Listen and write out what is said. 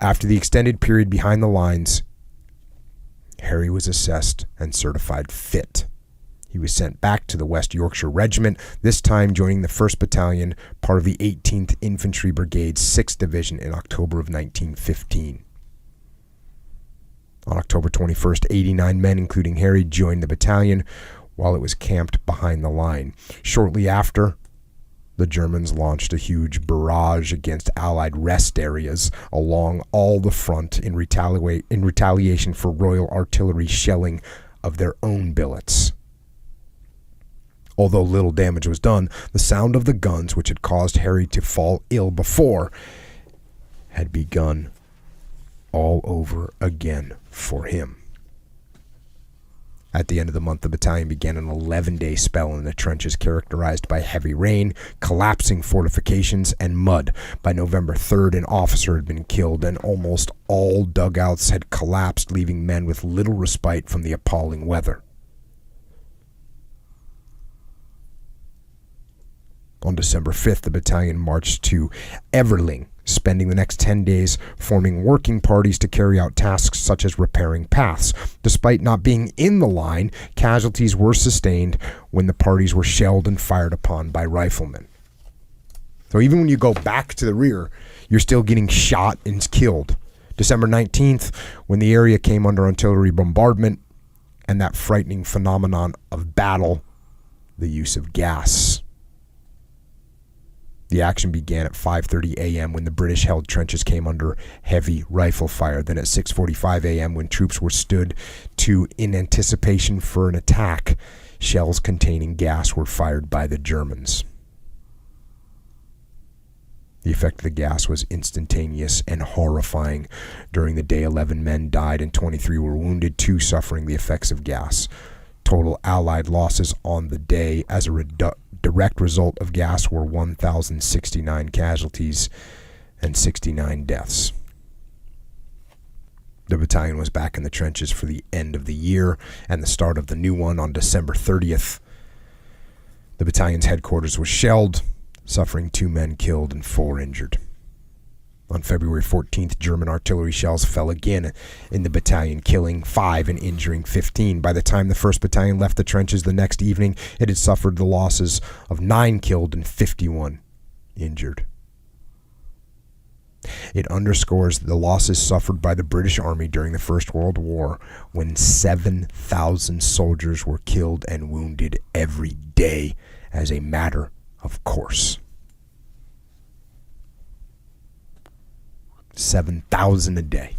After the extended period behind the lines, Harry was assessed and certified fit. He was sent back to the West Yorkshire Regiment, this time joining the 1st Battalion, part of the 18th Infantry Brigade's 6th Division in October of 1915. On October 21st, 89 men, including Harry, joined the battalion while it was camped behind the line. Shortly after, the Germans launched a huge barrage against Allied rest areas along all the front in retaliation for Royal Artillery shelling of their own billets. Although little damage was done, the sound of the guns, which had caused Harry to fall ill before, had begun all over again for him. At the end of the month, the battalion began an 11-day spell in the trenches characterized by heavy rain, collapsing fortifications, and mud. By November 3rd, an officer had been killed, and almost all dugouts had collapsed, leaving men with little respite from the appalling weather. On December 5th, the battalion marched to Everling, spending the next 10 days forming working parties to carry out tasks such as repairing paths. Despite not being in the line, casualties were sustained when the parties were shelled and fired upon by riflemen. So even when you go back to the rear, you're still getting shot and killed. December 19th, when the area came under artillery bombardment and that frightening phenomenon of battle, the use of gas. The action began at 5:30 a.m. when the British-held trenches came under heavy rifle fire. Then at 6:45 a.m. when troops were stood to in anticipation for an attack, shells containing gas were fired by the Germans. The effect of the gas was instantaneous and horrifying. During the day, 11 men died and 23 were wounded, 2 suffering the effects of gas. Total Allied losses on the day as a direct result of gas were 1,069 casualties and 69 deaths. The battalion was back in the trenches for the end of the year and the start of the new one on December 30th. The battalion's headquarters was shelled, suffering 2 men killed and 4 injured. On February 14th, German artillery shells fell again in the battalion, killing 5 and injuring 15. By the time the 1st Battalion left the trenches the next evening, it had suffered the losses of 9 killed and 51 injured. It underscores the losses suffered by the British Army during the First World War, when 7,000 soldiers were killed and wounded every day as a matter of course. 7,000 a day.